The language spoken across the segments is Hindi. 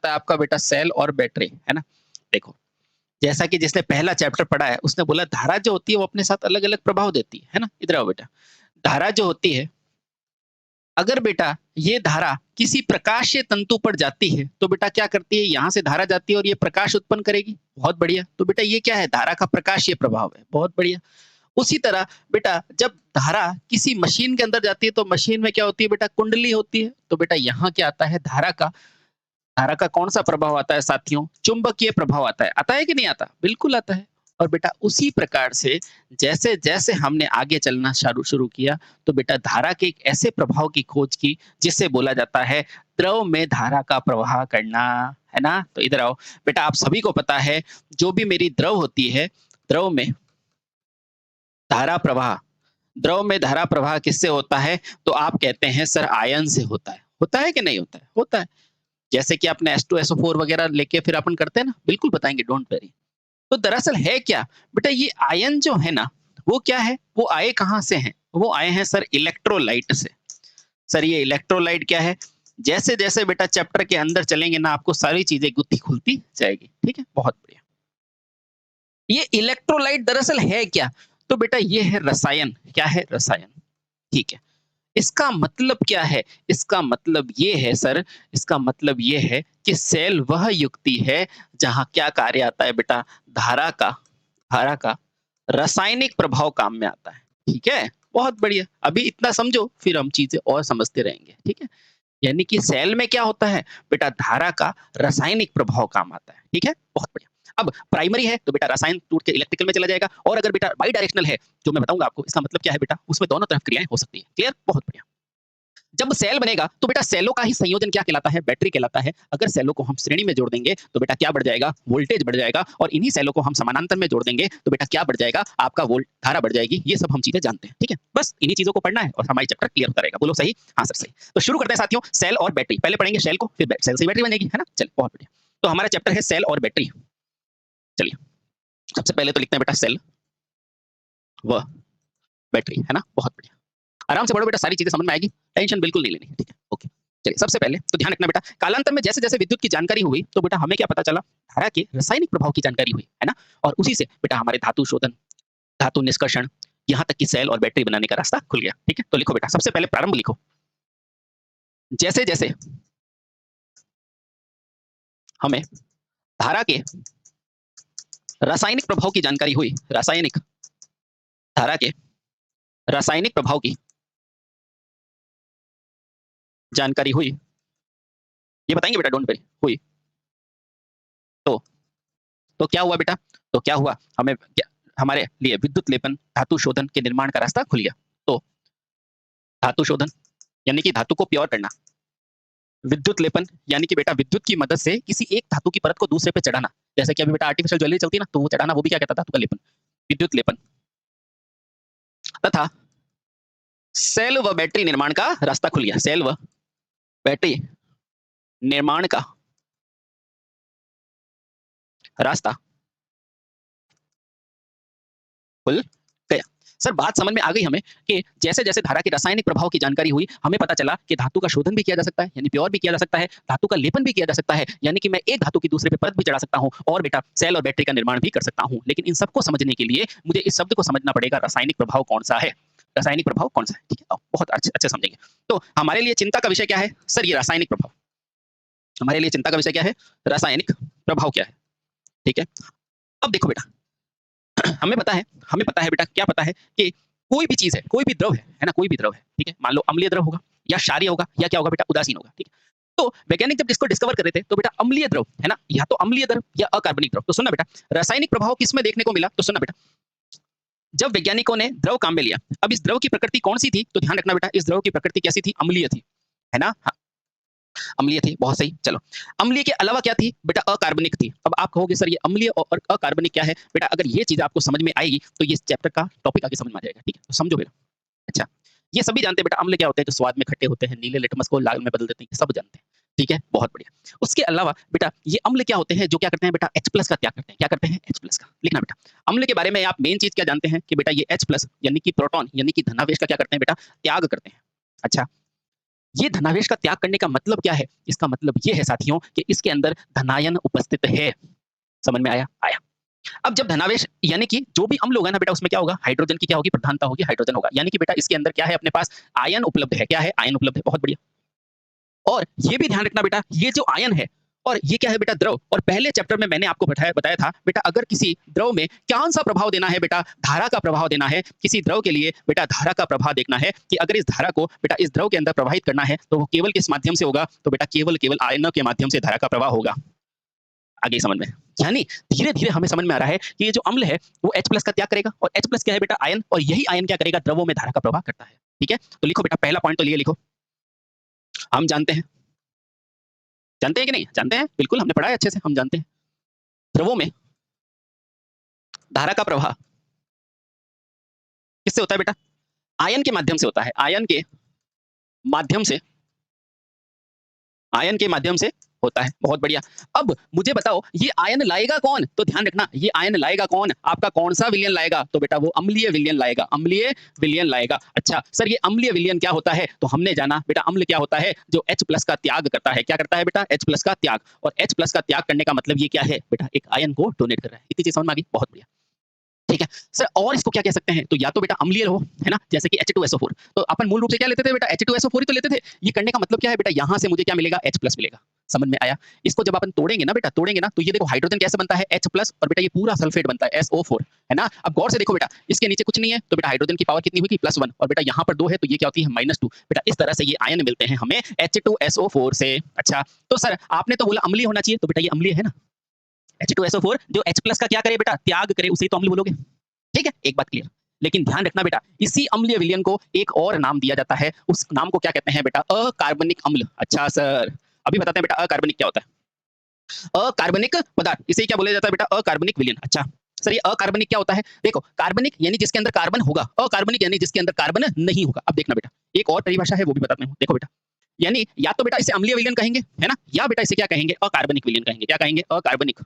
है आपका बेटा सेल और बैटरी, है ना? देखो, जैसा कि जिसने पहला चैप्टर पढ़ा है, उसने बोला धारा जो होती है वो अपने साथ अलग-अलग प्रभाव देती है ना? इधर आओ बेटा। धारा जो होती है, अगर बेटा ये धारा किसी प्रकाशीय तंतु पर जाती है, तो बेटा क्या करती है, यहाँ से धारा जाती है और ये प्रकाश उत्पन्न करेगी। बहुत बढ़िया। तो बेटा ये क्या है? धारा का प्रकाशीय प्रभाव है। बहुत बढ़िया। उसी तरह बेटा जब धारा किसी मशीन के अंदर जाती है, तो मशीन में क्या होती है बेटा? कुंडली होती है। तो बेटा यहाँ क्या आता है? धारा का कौन-सा प्रभाव आता है साथियों? चुंबकीय प्रभाव आता है। आता है कि नहीं आता? बिल्कुल आता है। और बेटा उसी प्रकार से जैसे-जैसे हमने आगे चलना शारू शुरू किया, तो बेटा धारा के एक ऐसे प्रभाव की खोज की, जिसे बोला जाता है द्रव में धारा का प्रवाह करना, है ना? तो इधर आओ। बेटा आप सभी को पता है, जो भी मेरी द्रव होती है, द्रव में धारा प्रवाह द्रव में धारा प्रवाह किससे होता है? तो आप कहते हैं सर आयन से होता है। होता है कि नहीं होता है? होता है। जैसे कि आपने H2SO4 वगैरह लेके फिर अपन करते हैं ना, बिल्कुल बताएँगे, डोंट वरी। तो दरअसल है क्या? बेटा ये आयन जो है ना, वो क्या है? वो आए कहाँ से हैं? वो आए हैं सर इलेक्ट्रोलाइट से। सर ये इलेक्ट्रोलाइट क्या है? जैसे-जैसे बेटा चैप्टर के अंदर चलेंगे ना, आपको सारी चीज़ें गुत्थी खुलती जाएगी। ठीक है? बहुत बढ़िया। ये इलेक्ट्रोलाइट दरअसल है क्या? तो बेटा ये है रसायन। क्या है? रसायन। ठीक है। इसका मतलब क्या है? इसका मतलब ये है सर, इसका मतलब ये है कि सेल वह युक्ति है जहाँ क्या कार्य आता है बेटा? धारा का रासायनिक प्रभाव काम में आता है। ठीक है? बहुत बढ़िया। अभी इतना समझो, फिर हम चीज़ें और समझते रहेंगे। ठीक है? यानी कि सेल में क्या होता है? बेटा धारा का रासायनिक प्रभाव काम आता है। ठीक है? बहुत बढ़िया। अब प्राइमरी है तो बेटा रसायन टूट के इलेक्ट्रिकल में चला जाएगा, और अगर बेटा बाई डायरेक्शनल है, जो मैं बताऊँगा आपको, इसका मतलब क्या है बेटा? उसमें दोनों तरफ क्रियाएँ हो सकती है। क्लियर? बहुत बढ़िया। जब सेल बनेगा तो बेटा सेलों का ही संयोजन क्या कहलाता है? बैटरी कहलाता है। अगर सेलों को हम श्रेणी में जोड़ देंगे तो बेटा क्या बढ़ जाएगा? वोल्टेज बढ़ जाएगा, और इन्हीं सेलों को हम समानांतर में जोड़ देंगे तो बेटा क्या बढ़ जाएगा? आपका वोल्ट धारा बढ़ जाएगी। ये सब हम चीजें जानते हैं। ठीक है? बस इन्हीं चीजों को पढ़ना है और हमारी चैप्टर क्लियर होता रहेगा। बोलो सही? हाँ सर सही। तो शुरू करते हैं साथियों, सेल और बैटरी। पहले पढ़ेंगे सेल को, फिर सेल से बैटरी बनेगी, है ना? चलिए बहुत बढ़िया। तो हमारा चैप्टर है सेल और बैटरी। चलिए सबसे पहले तो लिखते हैं बेटा सेल व बैटरी, है ना? बहुत बढ़िया। आराम से पढ़ो बेटा, सारी चीजें समझ में आएगी, टेंशन बिल्कुल नहीं लेनी है। ठीक है? ओके। चलिए सबसे पहले तो ध्यान रखना बेटा, कालांतर में जैसे-जैसे विद्युत की जानकारी हुई, तो बेटा हमें क्या पता चला? धारा के रासायनिक प्रभाव की जानकारी हुई, है ना? और उसी से बेटा हमारे धातु शोधन, धातु निष्कर्षण, यहाँ तक कि सेल और बैटरी बनाने का रास्ता खुल गया। ठीक है? तो लिखो बेटा, सबसे पहले प्रारंभ लिखो। जैसे-जैसे हमें धारा के रासायनिक प्रभाव की जानकारी हुई, धारा के रासायनिक प्रभाव की जानकारी हुई, ये बताएँगे बेटा, डोंट वरी, हुई। तो तो क्या हुआ बेटा? तो क्या हुआ? हमें क्या हमारे लिए विद्युत लेपन, धातु शोधन के निर्माण का रास्ता खुल गया। तो धातु शोधन यानी कि धातु को प्योर करना, विद्युत लेपन यानी कि बेटा विद्युत की मदद से किसी एक धातु की परत को दूसरे पे चढ़ाना। जैसे कि अभी बेटा आर्टिफिशियल ज्वेलरी चलती है ना, तो वो चढ़ाना, वो भी क्या कहता है? धातु का लेपन, विद्युत लेपन। तथा सेल व बैटरी निर्माण का रास्ता खुल गया। सेल व बैटरी निर्माण का रास्ता खुल गया। सर बात समझ में आ गई हमें कि जैसे-जैसे धारा के रासायनिक प्रभाव की जानकारी हुई, हमें पता चला कि धातु का शोधन भी किया जा सकता है, यानी प्योर भी किया जा सकता है, धातु का लेपन भी किया जा सकता है, यानी कि मैं एक धातु की दूसरे पे परत भी चढ़ा सकता हूँ, और बेटा सेल और बैटरी का निर्माण भी कर सकता हूँ। लेकिन इन सबको समझने के लिए मुझे इस शब्द को समझना पड़ेगा, रासायनिक प्रभाव कौन-सा है? रासायनिक प्रभाव कौन-सा है? ठीक है? बहुत अच्छे अच्छे समझेंगे। तो हमारे लिए चिंता का विषय क्या है? सर ये रासायनिक प्रभाव। हमारे लिए चिंता का विषय क्या है? रासायनिक प्रभाव क्या है? ठीक है? अब देखो बेटा, हमें पता है बेटा, क्या पता है कि कोई भी चीज़ है, कोई भी द्रव है ना? कोई भी द्रव है, ठीक है? मान लो अम्लीय द्रव होगा, या क्षारीय होगा, या क्या होगा बेटा? उदासीन होगा, ठीक है? तो वैज्ञानिक जब इसको डिस्कवर कर रहे थे, तो बेटा अम्लीय द्रव, है ना? या तो अम्लीय द्रव या अकार्बनिक द्रव। तो सुनना बेटा, रासायनिक प्रभाव किसमें देखने को मिला? तो सुनना बेटा, जब वैज्ञानिकों ने द्रव काम में लिया, अब इस द्रव की प्रकृति कौन-सी थी? तो ध्यान रखना बेटा, इस द्रव की प्रकृति कैसी थी? अम्लीय थी, है ना? हाँ, अम्लीय थी, बहुत सही। चलो, अम्लीय के अलावा क्या थी? बेटा अकार्बनिक थी। अब आप कहोगे सर ये अम्लीय और अकार्बनिक क्या है? बेटा अगर ये चीज़ आपको समझ में आएगी, तो ये इस चैप्टर का टॉपिक आगे समझ में आ जाएगा, ठीक है? तो समझो बेटा। अच्छा, ये सभी जानते हैं बेटा, अम्ल क्या होते हैं? जो स्वाद में खट्टे होते हैं, नीले लिटमस को लाल में बदल देते हैं, सब जानते हैं। ठीक है? बहुत बढ़िया। उसके अलावा बेटा ये अम्ल क्या होते हैं, जो क्या करते हैं बेटा? H+ का त्याग करते हैं। क्या करते हैं? H+ का। लिखना बेटा। अम्ल के बारे में आप मेन चीज़ क्या जानते हैं कि बेटा ये H+ यानी कि प्रोटॉन यानी कि धनावेश का क्या करते हैं बेटा? त्याग करते हैं। अच्छा, ये धनावेश का त्याग करने का मतलब क्या है? इसका मतलब ये है साथियों कि इसके अंदर धनायन उपस्थित है। समझ में आया? आया। अब जब धनावेश यानी कि जो भी अम्ल होगा ना बेटा उसमें क्या होगा? हाइड्रोजन की क्या होगी? प्रधानता होगी, हाइड्रोजन होगा। यानी कि बेटा इसके अंदर क्या है अपने पास? आयन उपलब्ध है। क्या है? आयन उपलब्ध है। बहुत बढ़िया। और ये भी ध्यान रखना बेटा, ये जो आयन है और ये क्या है बेटा? द्रव। और पहले चैप्टर में मैंने आपको बताया था बेटा अगर किसी द्रव में कौन-सा प्रभाव देना है बेटा? धारा का प्रभाव देना है। किसी द्रव के लिए बेटा धारा का प्रभाव देखना है कि अगर इस धारा को बेटा इस द्रव के अंदर प्रवाहित करना है तो वो केवल किस माध्यम से होगा? तो बेटा केवल आयनों के माध्यम से धारा का प्रवाह होगा। आगे समझ में। यानी धीरे-धीरे हमें समझ में आ रहा है कि ये जो अम्ल है वो H+ का त्याग करेगा और H+ क्या है बेटा? आयन और यही आयन क्या करेगा? द्रवों में धारा का प्रवाह करता है। ठीक है? तो लिखो बेटा पहला पॉइंट तो ये लिखो। हम जानते हैं कि नहीं? जानते हैं? बिल्कुल हमने पढ़ा है अच्छे से, हम जानते हैं। द्रवों में धारा का प्रवाह किससे होता है बेटा? आयन के माध्यम से होता है। माध्यम से आयन के माध्यम से होता है। बहुत बढ़िया। अब मुझे बताओ ये आयन लाएगा कौन? तो ध्यान रखना ये आयन लाएगा कौन? आपका कौन-सा विलयन लाएगा? तो बेटा वो अम्लीय विलयन लाएगा। अम्लीय विलयन लाएगा। अच्छा सर ये अम्लीय विलयन क्या होता है? तो हमने जाना बेटा अम्ल क्या होता है? जो H+ का त्याग करता है। क्या करता है बेटा? H+ का त्याग। और H+ का त्याग करने का मतलब ये क्या है? बेटा एक आयन को डोनेट कर रहा है। इतनी चीज़ समझ में आ गई? बहुत बढ़िया। ठीक है। सर और इसको क्या कह सकते हैं? तो या तो बेटा अम्लीय हो, है ना? जैसे कि H2SO4 तो अपन मूल रूप से क्या लेते थे बेटा? H2SO4 ही तो लेते थे। ये करने का मतलब क्या है बेटा? यहाँ से मुझे क्या मिलेगा? H+ मिलेगा। समझ में आया? इसको जब अपन तोड़ेंगे ना बेटा, तो ये देखो हाइड्रोजन कैसे बनता है? H+ और बेटा ये पूरा सल्फेट बनता है SO4 है ना? अब गौर से देखो बेटा, इसके नीचे कुछ नहीं है, तो बेटा हाइड्रोजन की पावर कितनी हुई कि +1 और बेटा यहाँ पर 2 है, तो ये क्या होती है? -2 बेटा इस तरह से ये आयन मिलते हैं हमें H2SO4 से। अच्छा, तो सर आपने तो बोला अम्लीय होना चाहिए, तो बेटा ये अम्लीय है ना? H2SO4 जो H+ का क्या करे बेटा? त्याग करे, उसे तो अम्ल बोलोगे। ठीक है? एक बात क्लियर। लेकिन ध्यान रखना बेटा, इसी अम्लीय विलयन को एक और नाम दिया जाता है। उस नाम को क्या कहते हैं बेटा? अकार्बनिक अम्ल। अच्छा सर, अभी बताते हैं बेटा अकार्बनिक क्या होता है? अकार्बनिक पदार्थ, इसे क्या बोला जाता है बेटा? अकार्बनिक विलयन। अच्छा, सर ये अकार्बनिक क्या होता है? देखो, कार्बनिक यानी जिसके अंदर कार्बन होगा, अकार्बनिक यानी जिसके अंदर कार्बन नहीं होगा। अब देखना बेटा, एक और परिभाषा है वो भी बताता हूँ। देखो बेटा, यानी या तो बेटा इसे अम्लीय विलयन कहेंगे, है ना? या बेटा इसे क्या कहेंगे? अकार्बनिक विलयन कहेंगे। क्या कहेंगे? अकार्बनिक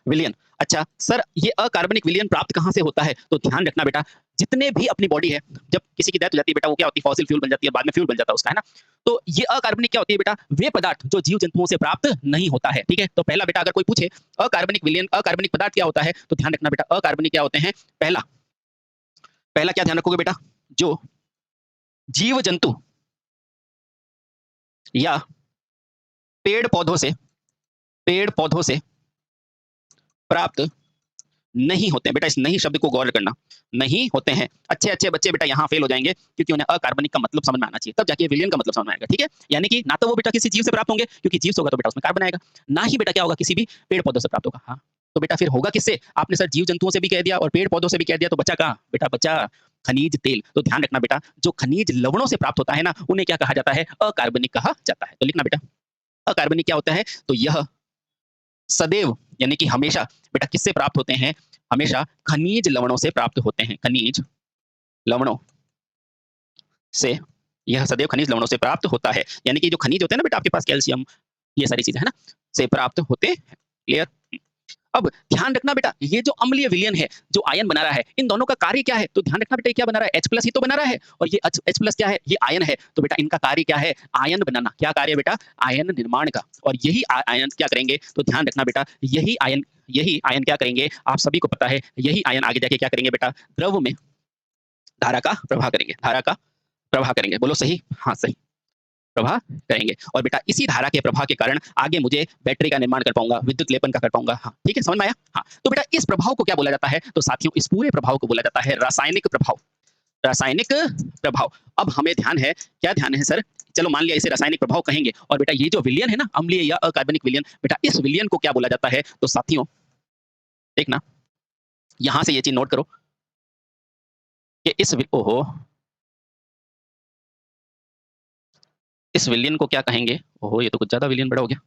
विलयन। अच्छा सर ये अकार्बनिक विलयन प्राप्त कहाँ से होता है? तो ध्यान रखना बेटा, जितने भी अपनी बॉडी है, जब किसी की डेथ हो जाती है बेटा वो क्या होती है? फॉसिल फ्यूल बन जाती है, बाद में फ्यूल बन जाता है उसका, है ना? तो ये अकार्बनिक क्या होती है बेटा? वे पदार्थ जो जीव-जंतुओं से प्राप्त नहीं होता है, ठीक है? तो पहला बेटा अगर कोई पूछे अकार्बनिक विलयन, अकार्बनिक पदार्थ क्या होता है? तो ध्यान रखना बेटा अकार्बनिक क्या होते हैं? पहला पहला क्या ध्यान रखोगे बेटा? जो जीव-जंतु या पेड़-पौधों से पेड़-पौधों से प्राप्त नहीं होते हैं। बेटा इस नहीं शब्द को गौर करना, नहीं होते हैं। अच्छे-अच्छे बच्चे बेटा यहाँ फेल हो जाएँगे क्योंकि उन्हें अकार्बनिक का मतलब समझ में आना चाहिए, तब जाके विलयन का मतलब समझ में आएगा, ठीक है? यानी कि ना तो वो बेटा किसी जीव से प्राप्त होंगे क्योंकि जीव से होगा तो बेटा उसमें कार्बन आएगा, ना ही बेटा क्या होगा किसी भी पेड़-पौधों से प्राप्त होगा। हाँ, तो बेटा फिर होगा किससे? आपने सर जीव-जंतुओं से भी कह दिया और पेड़-पौधों से भी कह दिया तो बचा कहाँ? बेटा बचा खनिज तेल। तो ध्यान रखना बेटा, जो खनिज लवणों से प्राप्त होता है ना, उन्हें क्या कहा जाता है? अकार्बनिक कहा जाता है। तो लिखना बेटा, अकार्बनिक क्या होता है? तो यह सदैव यानी कि हमेशा बेटा किससे प्राप्त होते हैं? हमेशा खनिज लवणों से प्राप्त होते हैं। खनिज लवणों से यह सदैव खनिज लवणों से प्राप्त होता है। यानी कि जो खनिज होते हैं ना बेटा आपके पास कैल्शियम ये सारी चीज़ें है ना? से प्राप्त होते हैं। क्लियर? अब ध्यान रखना बेटा ये जो अम्लीय विलयन है, जो आयन बना रहा है, इन दोनों का कार्य क्या है? तो ध्यान रखना बेटा ये क्या बना रहा है? H+ ही तो बना रहा है और ये H+ क्या है? ये आयन है। तो बेटा इनका कार्य क्या है? आयन बनाना। क्या कार्य है बेटा? आयन निर्माण का। और यही आयन क्या करेंगे? तो ध्यान रखना बेटा यही आयन क्या करेंगे? आप सभी को पता है यही आयन आगे जाके क्या करेंगे बेटा? द्रव में धारा का प्रवाह करेंगे। धारा का प्रवाह करेंगे। बोलो सही? हाँ, सही। प्रवाह करेंगे और बेटा इसी धारा के प्रवाह के कारण आगे मुझे बैटरी का निर्माण कर पाऊंगा, विद्युत लेपन का कर पाऊंगा। हाँ, ठीक है, समझ में आया? हाँ, तो बेटा इस प्रभाव को क्या बोला जाता है? तो साथियों इस पूरे प्रभाव को बोला जाता है रासायनिक प्रभाव। रासायनिक प्रभाव। अब हमें ध्यान है, क्या ध्यान है सर? चलो मान लिया इसे रासायनिक प्रभाव कहेंगे और बेटा ये जो विलयन है ना, अम्लीय या अकार्बनिक विलयन, बेटा इस विलयन को क्या बोला जाता है? तो साथियों देखना, यहां से ये चीज नोट करो कि ओहो, इस विलयन को क्या कहेंगे? ओहो, ये तो कुछ ज्यादा विलयन बड़ा हो गया।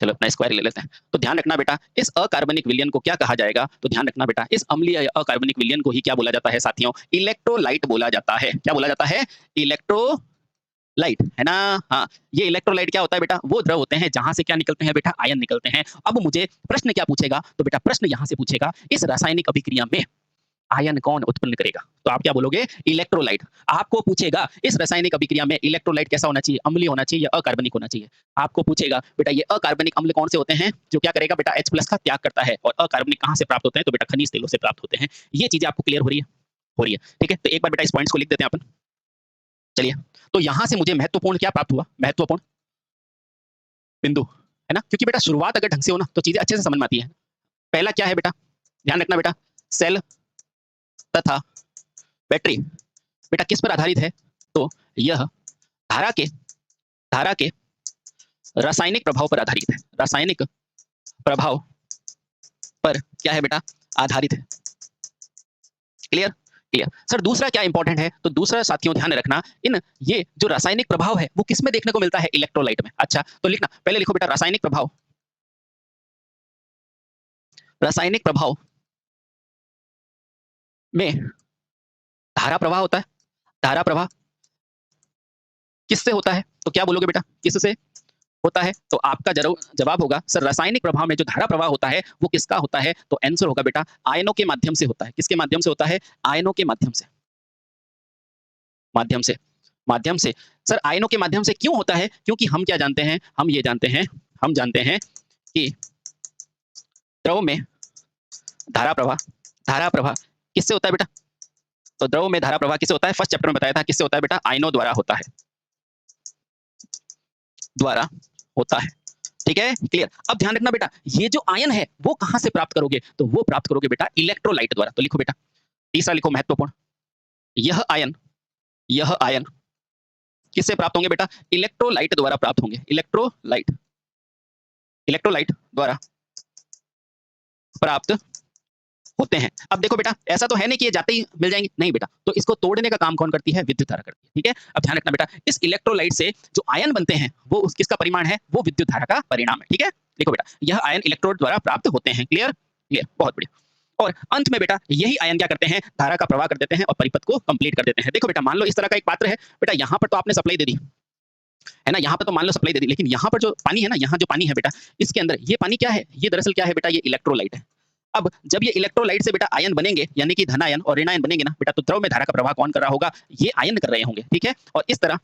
चलो अपना स्क्वायर ले लेते हैं। तो ध्यान रखना बेटा इस अकार्बनिक विलयन को क्या कहा जाएगा? तो ध्यान रखना बेटा इस अम्लीय या अकार्बनिक विलयन को ही क्या बोला जाता है साथियों? इलेक्ट्रोलाइट बोला जाता है। क्या बोला जाता है? इलेक्ट्रोलाइट, है ना? हाँ, ये इलेक्ट्रोलाइट क्या होता है बेटा? वो द्रव होते हैं जहाँ से क्या निकलते हैं बेटा? आयन निकलते हैं। अब मुझे प्रश्न क्या पूछेगा? तो बेटा प्रश्न यहाँ से पूछेगा इस रासायनिक अभिक्रिया में आयन कौन उत्पन्न करेगा? तो आप क्या बोलोगे? इलेक्ट्रोलाइट। आपको पूछेगा इस रासायनिक अभिक्रिया में इलेक्ट्रोलाइट कैसा होना चाहिए? अम्लीय होना चाहिए या अकार्बनिक होना चाहिए? आपको पूछेगा बेटा ये अकार्बनिक अम्ल कौन से होते हैं जो क्या करेगा बेटा H+ का त्याग करता है, और अकार्बनिक कहाँ से प्राप्त होते हैं? तो बेटा खनिज तेलों से प्राप्त होते हैं। ये चीजें आपको क्लियर हो रही है? हो रही है, ठीक है? तो एक बार बेटा इस पॉइंट्स को लिख देते हैं अपन। चलिए, तो यहाँ से मुझे महत्वपूर्ण क्या प्राप्त हुआ? महत्वपूर्ण बिंदु, है ना? क्योंकि बेटा शुरुआत अगर ढंग से हो ना तो चीजें अच्छे से समझ में आती है। पहला क्या है बेटा? ध्यान रखना बेटा, सेल तथा बैटरी बेटा किस पर आधारित है? तो यह धारा के रासायनिक प्रभाव पर आधारित है। रासायनिक प्रभाव पर क्या है बेटा? आधारित है। क्लियर? क्लियर। सर दूसरा क्या इंपॉर्टेंट है? तो दूसरा साथियों ध्यान रखना, इन ये जो रासायनिक प्रभाव है वो किस में देखने को मिलता है? इलेक्ट्रोलाइट में। अच्छा, तो लिखना, पहले लिखो बेटा रासायनिक प्रभाव। रासायनिक प्रभाव में धारा प्रवाह होता है। धारा प्रवाह किससे होता है? तो क्या बोलोगे बेटा? किससे होता है? तो आपका जवाब होगा सर रासायनिक प्रभाव में जो धारा प्रवाह होता है वो किसका होता है? तो आंसर होगा बेटा आयनों के माध्यम से होता है। किसके माध्यम से होता है? आयनों के माध्यम से। माध्यम से। सर आयनों के माध्यम से क्यों होता है? क्योंकि हम क्या जानते हैं? हम ये जानते हैं, हम जानते हैं कि द्रव में धारा प्रवाह किससे होता है बेटा? तो द्रव में धारा प्रवाह किससे होता है? फर्स्ट चैप्टर में बताया था किससे होता है बेटा? आयनों द्वारा होता है। ठीक है, क्लियर। अब ध्यान रखना बेटा, ये जो आयन है वो कहां से प्राप्त करोगे? तो वो प्राप्त करोगे बेटा इलेक्ट्रोलाइट द्वारा। तो लिखो बेटा, तीसरा लिखो महत्वपूर्ण, यह आयन किससे प्राप्त होंगे बेटा? इलेक्ट्रोलाइट द्वारा प्राप्त होंगे। इलेक्ट्रोलाइट द्वारा प्राप्त होते हैं। अब देखो बेटा, ऐसा तो है नहीं कि ये जाते ही मिल जाएंगे, नहीं बेटा। तो इसको तोड़ने का काम कौन करती है? विद्युत धारा करती है। ठीक है, अब ध्यान रखना बेटा, इस इलेक्ट्रोलाइट से जो आयन बनते हैं वो किसका परिमाण है? वो विद्युत धारा का परिणाम है। ठीक है, देखो बेटा, यह आयन इलेक्ट्रोड द्वारा प्राप्त होते हैं। क्लियर? क्लियर, बहुत बढ़िया। और अंत में बेटा यही आयन क्या करते हैं? धारा का प्रवाह कर देते हैं और परिपथ को कंप्लीट कर देते हैं। देखो बेटा, मान लो इस तरह का एक पात्र है बेटा, यहाँ पर तो आपने सप्लाई दे दी, है ना? यहाँ पर तो मान लो सप्लाई दे दी, लेकिन यहाँ पर जो पानी है ना, यहाँ जो पानी है बेटा, इसके अंदर ये पानी क्या है? ये दरअसल क्या है बेटा? ये इलेक्ट्रोलाइट है। अब जब ये इलेक्ट्रोलाइट से बेटा आयन बनेंगे, यानी कि धन आयन और ऋण आयन बनेंगे ना बेटा, तो द्रव में धारा का प्रवाह कौन कर रहा होगा? ये आयन कर रहे होंगे। ठीक है, और इस तरह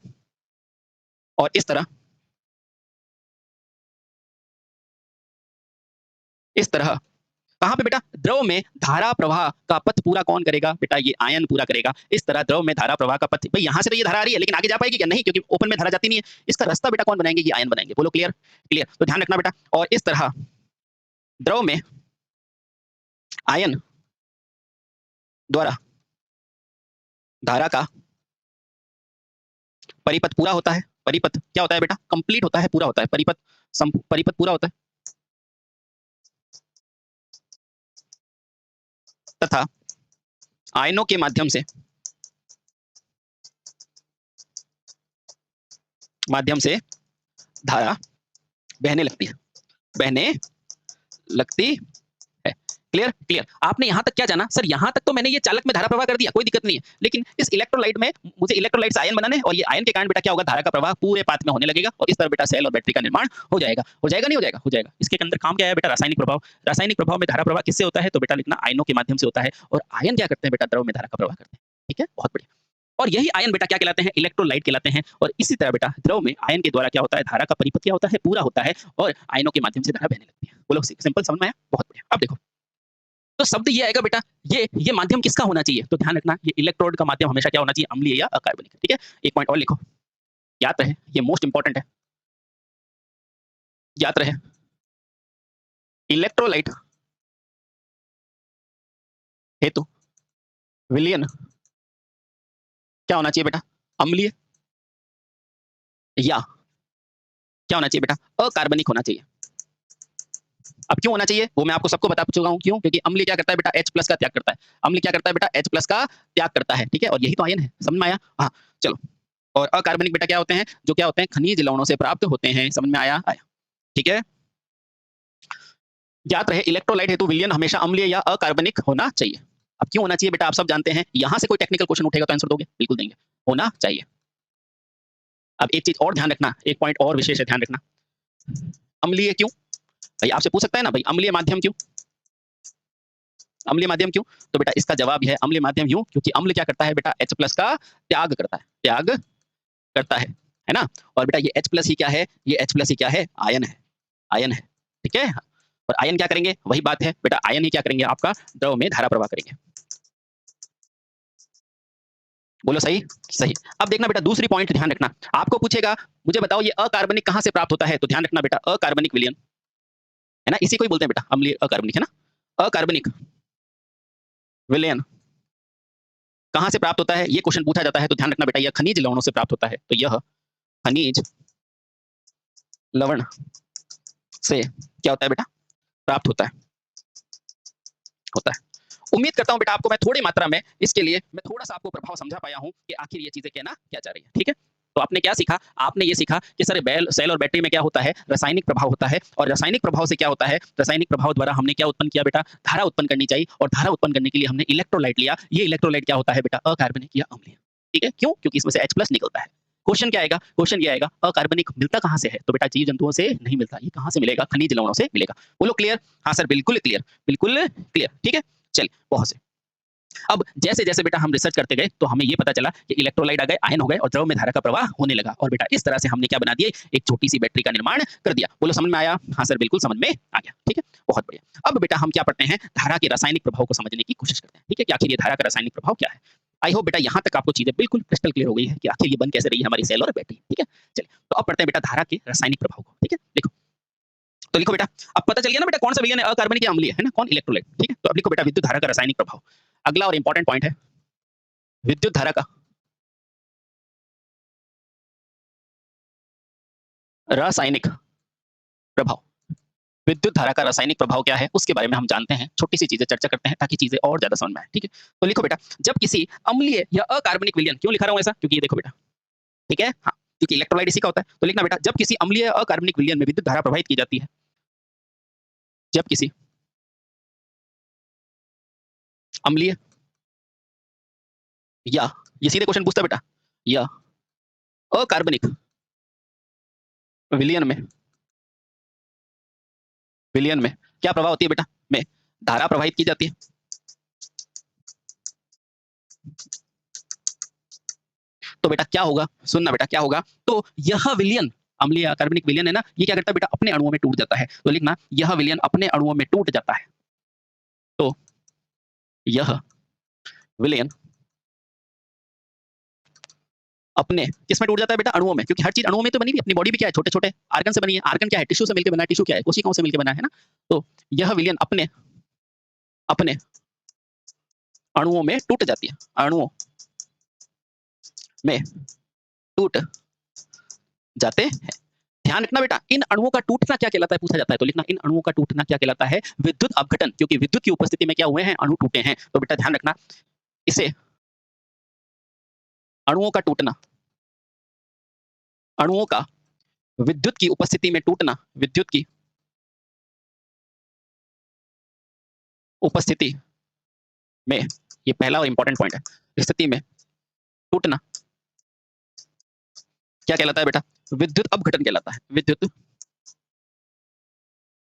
कहां पे बेटा? द्रव में धारा प्रवाह का पथ पूरा कौन करेगा बेटा? ये आयन पूरा करेगा। इस तरह द्रव में धारा प्रवाह का पथ, भाई यहां से तो ये धारा आ रही है लेकिन आगे जा पाएगी क्या? नहीं, क्योंकि ओपन में धारा जाती नहीं है। इसका रास्ता बेटा कौन बनाएंगे? ये आयन बनाएंगे। बोलो क्लियर? क्लियर। तो ध्यान रखना बेटा, और इस तरह द्रव में आयन द्वारा धारा का परिपथ पूरा होता है। परिपथ क्या होता है बेटा? कंप्लीट होता है, पूरा होता है। परिपथ पूरा होता है, तथा आयनों के माध्यम से धारा बहने लगती है। क्लियर? क्लियर। आपने यहां तक क्या जाना? सर यहां तक तो मैंने ये चालक में धारा प्रवाह कर दिया, कोई दिक्कत नहीं है, लेकिन इस इलेक्ट्रोलाइट में मुझे इलेक्ट्रोलाइट से आयन बनाने हैं, और ये आयन के कारण बेटा क्या होगा? धारा का प्रवाह पूरे पाथ में होने लगेगा, और इस तरह बेटा सेल और बैटरी का निर्माण हो जाएगा। नहीं हो जाएगा? हो जाएगा। इसके अंदर काम क्या है बेटा? रासायनिक प्रभाव। रासायनिक प्रभाव में धारा प्रवाह किससे होता है? तो बेटा लिखना आयनों के माध्यम से होता है, और आयन क्या करते हैं बेटा? द्रव में धारा का प्रवाह करते हैं। ठीक है, बहुत बढ़िया। और यही आयन बेटा क्या कहलाते हैं? इलेक्ट्रोलाइट कहलाते हैं। और इसी तरह बेटा द्रव में आयन के द्वारा क्या होता है? धारा का परिपथ क्या होता है? पूरा होता है, और आयनों के माध्यम से धारा बहने लगती है। बोलो सिंपल समझ में आया? बहुत बढ़िया। अब देखो, तो शब्द ये आएगा बेटा, ये माध्यम किसका होना चाहिए? तो ध्यान रखना, ये इलेक्ट्रोड का माध्यम हमेशा क्या होना चाहिए? अम्लीय या अकार्बनिक। ठीक है, एक पॉइंट और लिखो, याद रहे, ये मोस्ट इंपॉर्टेंट है, याद रहे, इलेक्ट्रोलाइट हेतु विलयन क्या होना चाहिए बेटा? अम्लीय या क्या होना चाहिए बेटा? अकार्बनिक होना चाहिए। अब क्यों होना चाहिए वो मैं आपको सबको बता चुका हूं। क्यों? क्योंकि अम्ल क्या करता है बेटा? H+ का त्याग करता है। अम्ल क्या करता है बेटा? H+ का त्याग करता है। ठीक है, और यही तो आयन है। समझ में आया? हाँ, चलो। और अकार्बनिक बेटा क्या होते हैं? जो क्या होते हैं? खनिज लवणों से प्राप्त होते हैं। समझ में आया? आया। ठीक है, ज्ञात रहे इलेक्ट्रोलाइट हेतु विलयन हमेशा अम्लीय या अकार्बनिक होना चाहिए। अब क्यों होना चाहिए बेटा? आप सब जानते हैं। यहां से कोई टेक्निकल क्वेश्चन उठेगा तो आंसर दोगे? बिल्कुल देंगे, होना चाहिए। अब एक चीज और ध्यान रखना, एक पॉइंट और विशेष है, ध्यान रखना। अम्लीय क्यों? भाई आपसे पूछ सकता है ना, भाई अम्लीय माध्यम क्यों? अम्लीय माध्यम क्यों? तो बेटा इसका जवाब यह है अम्लीय माध्यम यूं क्योंकि अम्ल क्या करता है बेटा H+ का त्याग करता है, त्याग करता है ना? और बेटा ये H+ ही क्या है? ये H+ ही क्या है? आयन है, आयन है, ठीक है? और आयन क्या करेंगे? वही बात है बेटा आयन ही क्या करेंगे आपका द्रव में धारा प्रवाह करेंगे। बोलो सही? सही। अब देखना बेटा दूसरी पॉइंट ध्यान रखना। आपको पूछेगा मुझे बताओ ये अकार्बनिक कहाँ से प्राप्त होता है? तो ध्यान रखना बेटा अकार्बनिक विलयन, है ना? इसी को ही बोलते हैं बेटा अम्लीय अकार्बनिक, है ना? अकार्बनिक विलयन कहाँ से प्राप्त होता है? ये क्वेश्चन पूछा जाता है तो ध्यान रखना बेटा यह खनिज लवणों से प्राप्त होता है। तो यह खनिज लवण से क्या होता है बेटा? प्राप्त होता है, होता है। उम्मीद करता हूँ बेटा आपको मैं थोड़ी मात्रा में इसके लिए मैं थोड़ा-सा आपको प्रभाव समझा पाया हूँ कि आखिर ये चीज़ें कहना क्या चाह रही है, ठीक है? तो आपने क्या सीखा? आपने ये सीखा कि सर बैल सेल और बैटरी में क्या होता है? रासायनिक प्रभाव होता है और रासायनिक प्रभाव से क्या होता है? रासायनिक प्रभाव द्वारा हमने क्या उत्पन्न किया बेटा? धारा उत्पन्न करनी चाहिए और धारा उत्पन्न करने के लिए हमने इलेक्ट्रोलाइट लिया। ये इलेक्ट्रोलाइट क्या होता है बेटा? अकार्बनिक या अम्लीय, ठीक है? क्यों? क्योंकि इसमें से H+ निकलता है। क्वेश्चन क्या आएगा? क्वेश्चन ये आएगा अकार्बनिक मिलता कहाँ से है? तो बेटा जीव जंतुओं से नहीं मिलता, ये कहाँ से मिलेगा? खनिज लवणों से मिलेगा। बोलो क्लियर? हाँ सर बिल्कुल क्लियर, बिल्कुल क्लियर, ठीक है? चलिए बहुत सही। अब जैसे-जैसे बेटा हम रिसर्च करते गए तो हमें ये पता चला कि इलेक्ट्रोलाइट आ गए, आयन हो गए और द्रव में धारा का प्रवाह होने लगा और बेटा इस तरह से हमने क्या बना दिए? एक छोटी-सी बैटरी का निर्माण कर दिया। बोलो समझ में आया? हाँ सर बिल्कुल समझ में आ गया, ठीक है? बहुत बढ़िया। अब बेटा हम क्या पढ़ते हैं? धारा के रासायनिक प्रभाव को समझने की कोशिश करते हैं, ठीक है? कि आखिर ये धारा का रासायनिक प्रभाव क्या है? आई होप बेटा यहाँ तक आपको चीज़ें बिल्कुल क्रिस्टल क्लियर हो गई है कि आखिर ये बन कैसे रही है हमारी सेल और बैटरी, ठीक है? चलिए, तो अब पढ़ते हैं बेटा धारा के रासायनिक प्रभाव को, ठीक है? देखो, तो लिखो बेटा, अब पता चल गया ना बेटा कौन सा विलयन है अकार्बनिक या अम्लीय, है ना? कौन इलेक्ट्रोलाइट, ठीक है? तो अब लिखो बेटा विद्युत धारा का रासायनिक प्रभाव। अगला और इंपॉर्टेंट पॉइंट है विद्युत धारा का रासायनिक प्रभाव। विद्युत धारा का रासायनिक प्रभाव क्या है उसके बारे में हम जानते हैं, छोटी सी चीजें चर्चा करते हैं ताकि चीजें और ज्यादा समझ में आए, ठीक है? तो लिखो बेटा जब किसी अम्लीय या अकार्बनिक विलयन, क्यों लिखा रहा हूं ऐसा? क्योंकि ये देखो बेटा, ठीक है? हाँ, क्योंकि इलेक्ट्रोलाइट इसी का होता है। तो लिखना बेटा जब किसी अम्लीय या अकार्बनिक विलयन में विद्युत धारा प्रवाहित की जाती है, जब किसी अम्लीय या, ये सीधे क्वेश्चन पूछता है बेटा, या अकार्बनिक विलयन में, विलयन में क्या प्रवाह होती है बेटा? में धारा प्रवाहित की जाती है। तो बेटा क्या होगा? सुनना बेटा क्या होगा? तो यह विलयन अम्लीय अकार्बनिक विलयन है ना, ये क्या करता है बेटा? अपने अणुओं में टूट जाता है। तो लिखना यह विलयन अपने अणुओं में टूट जाता है। तो यह विलयन अपने किसमें टूट जाता है बेटा? अणुओं में, क्योंकि हर चीज अणुओं में तो बनी हुई है। अपनी बॉडी भी क्या है? छोटे-छोटे आर्गन से बनी है। आर्गन क्या है? टिश्यू से मिलकर बना है। टिश्यू क्या है? कोशिकाओं से मिलकर बना है ना? तो यह विलयन अपने अपने अणुओं में टूट जाती है। अणुओं में टूट जाते हैं। ध्यान रखना बेटा इन अणुओं का टूटना क्या कहलाता है? पूछा जाता है। तो लिखना इन अणुओं का टूटना क्या कहलाता है? विद्युत अपघटन, क्योंकि विद्युत की उपस्थिति में क्या हुए हैं? अणु टूटे हैं। तो बेटा ध्यान रखना इसे अणुओं का टूटना, अणुओं का विद्युत की उपस्थिति में टूटना, विद्युत की उपस्थिति में, ये पहला और इंपॉर्टेंट पॉइंट है। स्थिति में टूटना क्या कहलाता है बेटा? विद्युत अपघटन कहलाता है। विद्युत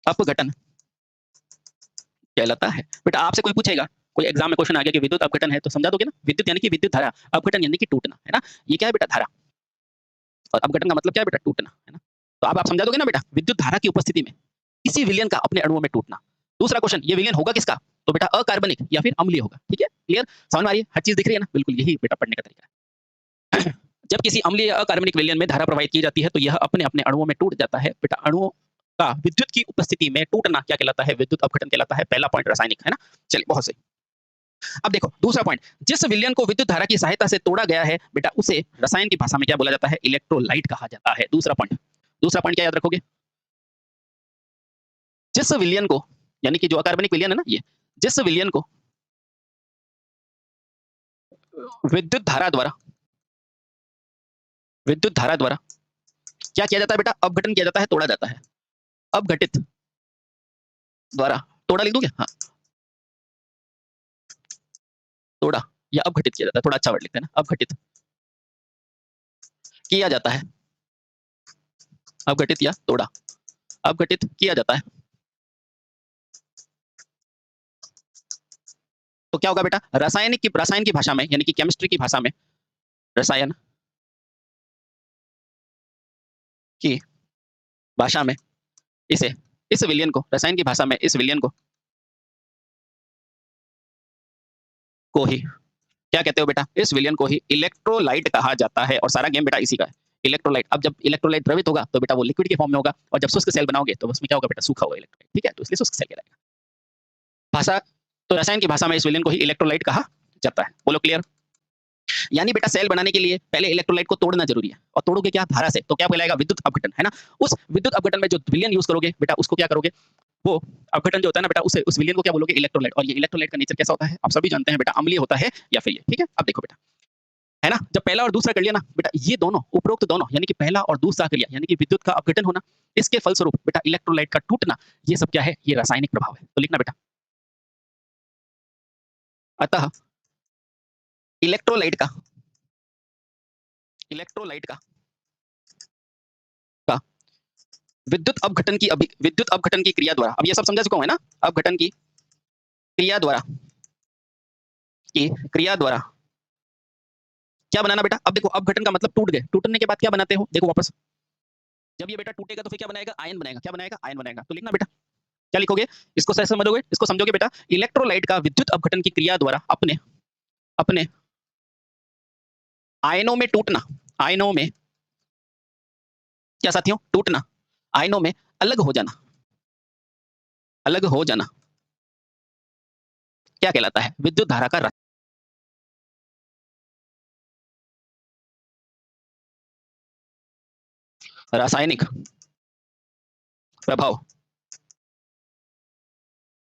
अपघटन कहलाता है। बेटा आपसे कोई पूछेगा, कोई एग्जाम में क्वेश्चन आ गया कि विद्युत अपघटन है तो समझा दोगे ना? विद्युत यानी कि विद्युत धारा, अपघटन यानी कि टूटना, है ना? ये क्या है बेटा? धारा। और अपघटन का मतलब क्या है बेटा? टूटना, है ना? तो अब आप समझा दोगे ना बेटा? विद्युत धारा की उपस्थिति में किसी विलयन का अपने अणुओं में टूटना। दूसरा क्वेश्चन, ये विलयन होगा किसका? तो बेटा अकार्बनिक या फिर अम्लीय होगा, ठीक है? क्लियर? समझ में आ रही है? हर चीज दिख रही है ना? बिल्कुल यही बेटा पढ़ने का तरीका है। जब किसी अम्लीय या अकार्बनिक विलयन में धारा प्रवाहित की जाती है तो यह अपने-अपने अणुओं में टूट जाता है। बेटा अणुओं का विद्युत की उपस्थिति में टूटना क्या कहलाता है? विद्युत अपघटन कहलाता है। पहला पॉइंट रासायनिक, है ना? चलिए बहुत सही। अब देखो दूसरा पॉइंट, जिस विलयन को विद्युत धारा की सहायता से तोड़ा गया है बेटा उसे रसायन की भाषा में क्या बोला जाता है? इलेक्ट्रोलाइट कहा जाता है। दूसरा पॉइंट, दूसरा पॉइंट क्या याद रखोगे? जिस विलयन को, यानी कि जो अकार्बनिक विलयन है ना ये, जिस विलयन को विद्युत धारा द्वारा, विद्युत धारा द्वारा क्या किया जाता है बेटा? अपघटन किया जाता है, तोड़ा जाता है। अपघटित द्वारा, तोड़ा लिख दोगे? हाँ, तोड़ा या अपघटित किया जाता है। थोड़ा अच्छा वर्ड लिखते हैं ना, अपघटित किया जाता है। अपघटित या तोड़ा, अपघटित किया जाता है। तो क्या होगा बेटा, रसायन की भाषा में, यानी कि केमिस्ट्री की भाषा में, रसायन की भाषा में इसे, इस विलयन को, रसायन की भाषा में इस विलयन को ही क्या कहते हो बेटा, इस विलयन को ही इलेक्ट्रोलाइट कहा जाता है। और सारा गेम बेटा इसी का है, इलेक्ट्रोलाइट। अब जब इलेक्ट्रोलाइट द्रवित होगा तो बेटा वो लिक्विड के फॉर्म में होगा, और जब शुष्क सेल बनाओगे तो उसमें क्या होगा बेटा, सूखा होगा इलेक्ट्रोलाइट, ठीक है, तो इसलिए शुष्क सेल कहलाएगा। भाषा, तो रसायन की भाषा में इस विलयन को ही इलेक्ट्रोलाइट कहा जाता है। बोलो क्लियर। यानी बेटा सेल बनाने के लिए पहले इलेक्ट्रोलाइट को तोड़ना जरूरी है, और तोड़ोगे क्या, धारा से, तो क्या कहलाएगा, विद्युत अपघटन, है ना। उस विद्युत अपघटन में जो विलयन यूज करोगे बेटा, उसको क्या करोगे, वो अपघटन जो होता है ना बेटा, उस विलयन को क्या बोलोगे, इलेक्ट्रोलाइट। और ये इलेक्ट्रोलाइट का नेचर कैसा होता है, आप सभी जानते हैं बेटा, अम्लीय होता है या फिर ये, ठीक है। अब देखो बेटा, है ना, जब पहला और दूसरा कर लिया ना बेटा, ये दोनों उपरोक्त दोनों, यानी कि पहला और दूसरा क्रिया, यानी कि विद्युत का अपघटन होना, इसके फलस्वरूप बेटा इलेक्ट्रोलाइट का टूटना, ये सब क्या है, ये रासायनिक प्रभाव है। तो लिखना बेटा, अतः इलेक्ट्रोलाइट का का विद्युत अपघटन की क्रिया द्वारा, अब ये सब समझा चुका हूं, है ना, अपघटन की क्रिया द्वारा क्या बनाना बेटा। अब देखो, अपघटन का मतलब टूट गए, टूटने के बाद क्या बनाते हो, देखो वापस, जब ये बेटा टूटेगा तो फिर क्या बनाएगा, आयन बनाएगा। क्या बनाएगा, आयन बनाएगा। तो लिखना बेटा, क्या लिखोगे, इसको सही समझोगे, इसको समझोगे बेटा, इलेक्ट्रोलाइट का विद्युत अपघटन की क्रिया द्वारा अपने अपने आयनों में टूटना, आयनों में क्या साथियों, टूटना, आयनों में अलग हो जाना, अलग हो जाना क्या कहलाता है, विद्युत धारा का रासायनिक प्रभाव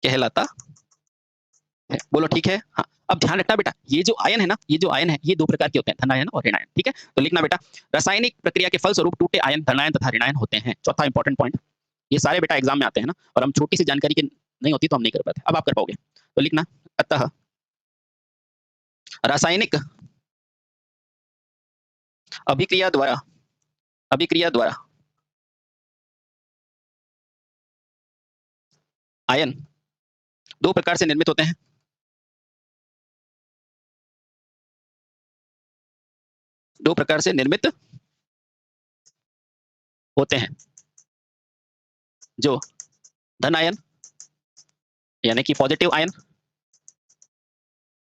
कहलाता है। बोलो ठीक है। हाँ, अब ध्यान रखना बेटा, ये जो आयन है ना, ये जो आयन है, ये दो प्रकार के होते हैं, धनायन और ऋणायन, ठीक है। तो लिखना बेटा, रासायनिक प्रक्रिया के फलस्वरूप टूटे आयन धनायन तथा ऋणायन होते हैं। चौथा इंपॉर्टेंट पॉइंट, ये सारे बेटा एग्जाम में आते हैं ना, और हम छोटी सी जानकारी की नहीं होती तो हम नहीं कर पाते, अब आप कर पाओगे। तो लिखना, अतः रासायनिक अभिक्रिया द्वारा आयन दो प्रकार से निर्मित होते हैं, दो प्रकार से निर्मित होते हैं, जो धन आयन यानी कि पॉजिटिव आयन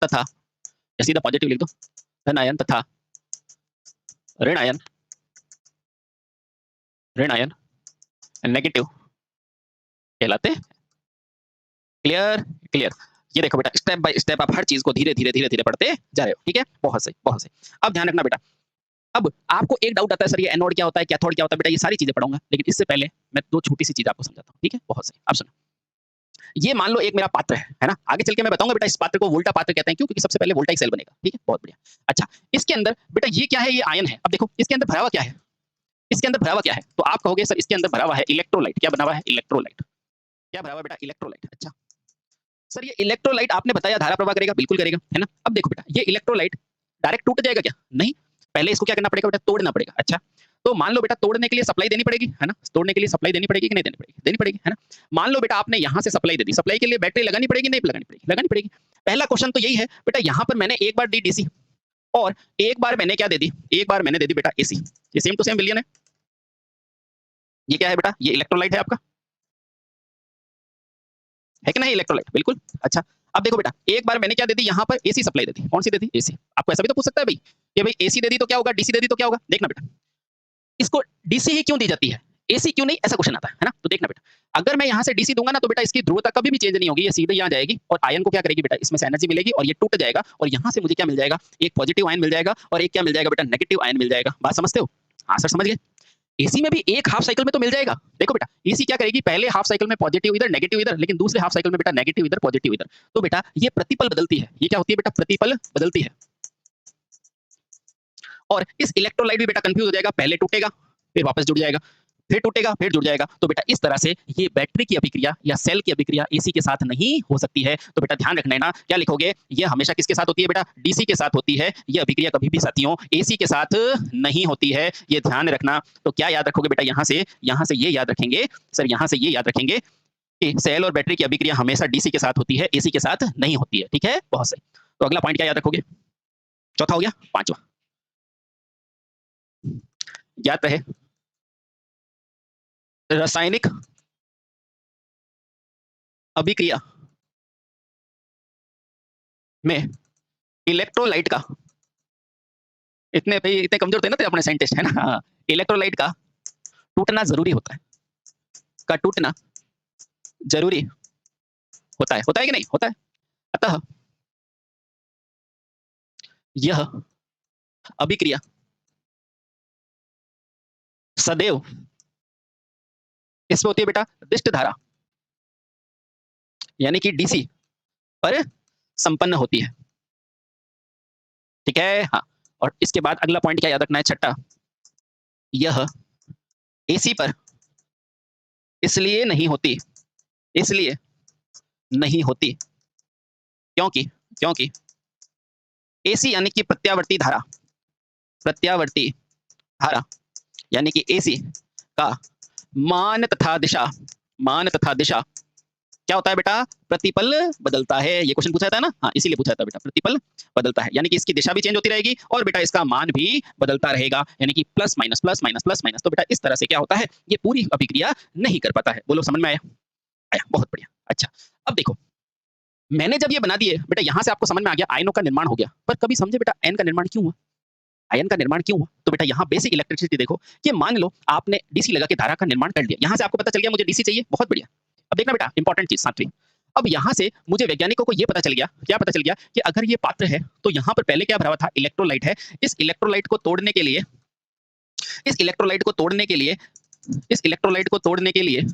तथा, या सीधा पॉजिटिव लिख दो, धन आयन तथा ऋण आयन नेगेटिव कहलाते हैं। Clear, clear. ये देखो बेटा, स्टेप बाय स्टेप आप हर चीज को धीरे धीरे पढ़ते जा रहे हो, ठीक है, बहुत सही, बहुत सही। अब ध्यान रखना बेटा, अब आपको एक डाउट आता है, सर ये एनोड क्या होता है, कैथोड क्या होता है, बेटा ये सारी चीजें पढ़ूंगा, लेकिन इससे पहले मैं दो छोटी सी चीज आपको समझाता हूँ, ठीक है, बहुत सही। अब सुनो, ये मान लो एक मेरा पात्र है ना, आगे चल के मैं बताऊंगा बेटा, इस पात्र को वोल्टा पात्र कहते हैं, क्यों, क्योंकि सबसे पहले वोल्टाइक सेल बनेगा, ठीक है, बहुत बढ़िया। अच्छा, इसके अंदर बेटा ये क्या है, ये आयन है। अब देखो इसके अंदर भरा हुआ क्या है, इसके अंदर भरा हुआ क्या है, तो आप कहोगे सर इसके अंदर भरा हुआ है इलेक्ट्रोलाइट। क्या बना हुआ है, इलेक्ट्रोलाइट। क्या भरा हुआ बेटा, इलेक्ट्रोलाइट। अच्छा सर, ये इलेक्ट्रोलाइट आपने बताया धारा प्रवाह करेगा, बिल्कुल करेगा, है ना। अब देखो बेटा, ये इलेक्ट्रोलाइट डायरेक्ट टूट जाएगा क्या, नहीं, पहले इसको क्या करना पड़ेगा बेटा, तोड़ना पड़ेगा। अच्छा, तो मान लो बेटा तोड़ने के लिए सप्लाई देनी पड़ेगी, है ना, तोड़ने के लिए सप्लाई देनी पड़ेगी कि नहीं देनी पड़ेगी, देनी पड़ेगी, है ना। मान लो बेटा आपने यहाँ से सप्लाई दे दी, सप्लाई के लिए बैटरी लगानी पड़ेगी, नहीं लगानी पड़ेगी, लगानी पड़ेगी। पहला क्वेश्चन तो यही है बेटा, यहाँ पर मैंने एक बार दी डीसी और एक बार मैंने क्या दे दी, एक बार मैंने दे दी बेटा एसी। ये सेम टू सेम विलयन है। ये क्या है बेटा, ये इलेक्ट्रोलाइट है आपका, है कि नहीं, इलेक्ट्रोलाइट, बिल्कुल। अच्छा, अब देखो बेटा, एक बार मैंने क्या दे दी, यहाँ पर एसी सप्लाई दे दी। कौन सी दे दी, एसी। आपको ऐसा भी तो पूछ सकता है भाई, ये भाई एसी दे दी तो क्या होगा, डीसी दे दी तो क्या होगा। देखना बेटा, इसको डीसी ही क्यों दी जाती है, एसी क्यों नहीं, ऐसा क्वेश्चन आता है ना। तो देखना बेटा, अगर मैं यहाँ से डीसी दूंगा ना, तो बेटा इसकी ध्रुवता कभी भी चेंज नहीं होगी, ये सीधे यहाँ जाएगी और आयन को क्या करेगी बेटा, इसमें से एनर्जी मिलेगी और ये टूट जाएगा, और यहाँ से मुझे क्या मिल जाएगा, एक पॉजिटिव आयन मिल जाएगा और एक क्या मिल जाएगा बेटा, नेगेटिव आयन मिल जाएगा। बात समझते हो, हाँ सर समझ गए। एसी में भी एक हाफ साइकिल में तो मिल जाएगा। देखो बेटा, एसी क्या करेगी, पहले हाफ साइकिल में पॉजिटिव इधर नेगेटिव इधर, लेकिन दूसरे हाफ साइकिल में बेटा नेगेटिव इधर पॉजिटिव इधर। तो बेटा ये प्रतिपल बदलती है, ये क्या होती है बेटा, प्रतिपल बदलती है। और इस इलेक्ट्रोलाइट भी बेटा कंफ्यूज हो जाएगा, पहले टूटेगा फिर वापस जुड़ जाएगा, फिर टूटेगा फिर जुड़ जाएगा। तो बेटा इस तरह से ये बैटरी की अभिक्रिया या सेल की अभिक्रिया एसी के साथ नहीं हो सकती है। तो बेटा ध्यान रखना है ना, क्या लिखोगे, ये हमेशा किसके साथ होती है बेटा, डीसी के साथ होती है। ये अभिक्रिया कभी भी साथियों एसी के साथ नहीं होती है, ये ध्यान रखना। तो क्या याद रखोगे बेटा, यहाँ से ये याद रखेंगे सर, यहाँ से ये याद रखेंगे कि सेल और बैटरी की अभिक्रिया हमेशा डीसी के साथ होती है, एसी के साथ नहीं होती है। ठीक है, बहुत सही। तो अगला पॉइंट क्या याद रखोगे? चौथा हो गया, पांचवा याद रहे, रासायनिक अभिक्रिया में इलेक्ट्रोलाइट का, इतने भाई इतने कमजोर थे ना अपने साइंटिस्ट, है ना? हाँ, इलेक्ट्रोलाइट का टूटना जरूरी होता है, का टूटना जरूरी होता है कि नहीं होता है? अतः यह अभिक्रिया सदैव इसमें होती है बेटा दिष्ट धारा, यानी कि डीसी पर संपन्न होती है। ठीक है, हाँ। और इसके बाद अगला पॉइंट क्या याद रखना है, छठा, यह एसी पर इसलिए नहीं होती, इसलिए नहीं होती क्योंकि क्योंकि एसी यानी कि प्रत्यावर्ती धारा, प्रत्यावर्ती धारा यानी कि एसी का मान तथा दिशा, मान तथा दिशा क्या होता है बेटा? प्रतिपल बदलता है। ये क्वेश्चन पूछा था ना, हाँ इसीलिए पूछा था बेटा, प्रतिपल बदलता है, यानी कि इसकी दिशा भी चेंज होती रहेगी और बेटा इसका मान भी बदलता रहेगा, यानी कि plus minus plus minus plus minus. तो बेटा इस तरह से क्या होता है, ये पूरी अभिक्रिया नहीं कर पाता है। बोलो समझ में आया? आया, बहुत बढ़िया। अच्छा, अब देखो, मैंने जब ये बना दिए बेटा, यहां से आपको समझ में आ गया आयनों का निर्माण हो गया, पर कभी समझे बेटा आयन का निर्माण क्यों हुआ? आयन का निर्माण क्यों हुआ? तो बेटा यहाँ बेसिक इलेक्ट्रिसिटी देखो कि मान लो आपने डीसी लगा के धारा का निर्माण कर लिया, यहाँ से आपको पता चल गया मुझे डीसी चाहिए, बहुत बढ़िया। अब देखना बेटा इंपॉर्टेंट चीज सातवीं, अब यहाँ से मुझे वैज्ञानिकों को ये पता चल गया, क्या पता चल गया कि अगर ये पात्र है तो यहाँ पर पहले क्या भरा हुआ था, इलेक्ट्रोलाइट है। इस इलेक्ट्रोलाइट को तोड़ने के लिए, इस इलेक्ट्रोलाइट को तोड़ने के लिए, इस इलेक्ट्रोलाइट को तोड़ने के लिए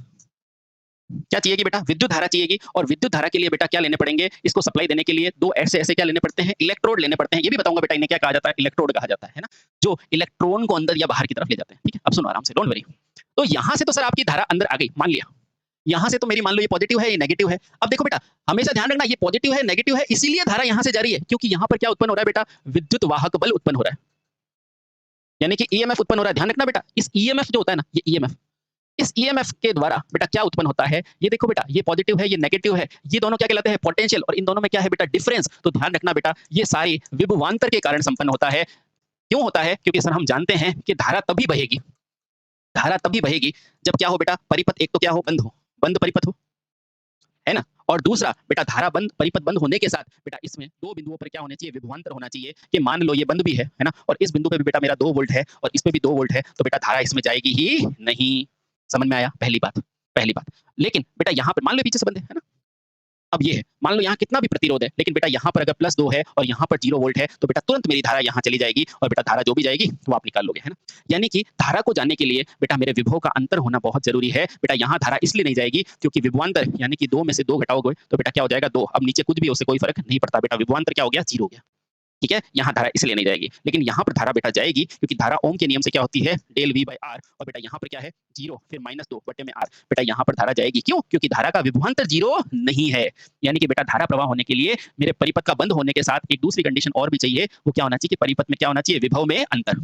क्या चाहिए बेटा? विद्युत धारा चाहिए। और विद्युत धारा के लिए बेटा क्या लेने पड़ेंगे? इसको सप्लाई देने के लिए दो ऐसे ऐसे क्या लेने पड़ते हैं, इलेक्ट्रोड लेने पड़ते हैं। ये भी बताऊंगा बेटा इन्हें क्या कहा जाता है, इलेक्ट्रोड कहा जाता है ना, जो इलेक्ट्रॉन को अंदर या बाहर की तरफ ले जाते हैं। ठीक है, अब सुनो आराम से, डोंट वरी। तो यहां से तो सर आपकी धारा अंदर आ गई, मान लिया। यहां से तो मेरी मान लो ये पॉजिटिव है, ये नेगेटिव है। अब देखो बेटा, हमेशा ध्यान रखना, ये पॉजिटिव है नेगेटिव है इसीलिए धारा यहां से जा रही है, क्योंकि यहां पर क्या उत्पन्न हो रहा है बेटा? विद्युत वाहक बल उत्पन्न हो रहा है, यानी कि ईएमएफ उत्पन्न हो रहा है। ध्यान रखना बेटा, इस ईएमएफ जो होता है ना, ये ईएमएफ, इस ईएमएफ के द्वारा बेटा क्या उत्पन्न होता है, ये देखो बेटा, ये पॉजिटिव है ये नेगेटिव है, ये दोनों क्या कहलाते हैं, पोटेंशियल। और इन दोनों में क्या है बेटा, डिफरेंस। तो ध्यान रखना बेटा, ये सारी विभवांतर के कारण संपन्न होता है। क्यों होता है? क्योंकि सर हम जानते हैं कि धारा तभी बहेगी, धारा तभी बहेगी जब क्या हो बेटा, परिपथ एक तो क्या हो, बंद हो, बंद परिपथ हो, है ना। और दूसरा बेटा, धारा बंद, परिपथ बंद होने के साथ बेटा इसमें दो बिंदुओं पर क्या होना चाहिए, विभवांतर होना चाहिए। कि मान लो ये बंद भी है ना, और इस बिंदु पे भी बेटा मेरा 2 वोल्ट है और इस पे भी 2 वोल्ट है, तो बेटा धारा इसमें जाएगी ही नहीं। समझ में आया? पहली बात, पहली बात। लेकिन बेटा यहाँ पर मान लो पीछे से बंद है ना, अब ये है, मान लो यहाँ कितना भी प्रतिरोध है, लेकिन बेटा यहाँ पर अगर +2 है और यहाँ पर 0 वोल्ट है, तो बेटा तुरंत मेरी धारा यहाँ चली जाएगी और बेटा धारा जो भी जाएगी वो आप निकाल लोगे, है ना। यानी कि धारा को जानने के लिए बेटा मेरे विभव का अंतर होना बहुत जरूरी है। बेटा यहाँ धारा इसलिए नहीं जाएगी क्योंकि विभवांतर, यानी कि 2 में से 2 घटाओगे तो बेटा क्या हो जाएगा, 2। अब नीचे कुछ भी उससे कोई फर्क नहीं पड़ता बेटा, विभवांतर क्या हो गया, 0 हो गया। ठीक है, यहाँ धारा इसलिए नहीं जाएगी, लेकिन यहाँ पर धारा बेटा जाएगी क्योंकि धारा ओम के नियम से क्या होती है, डेल वी बाई आर। और बेटा यहाँ पर क्या है, 0 फिर -2 बटे में आर। बेटा यहाँ पर धारा जाएगी, क्यों? क्योंकि धारा का विभवांतर 0 नहीं है। यानी कि बेटा धारा प्रवाह होने के लिए मेरे परिपथ का बंद होने के साथ एक दूसरी कंडीशन और भी चाहिए, वो क्या होना चाहिए कि परिपथ में क्या होना चाहिए, विभव में अंतर,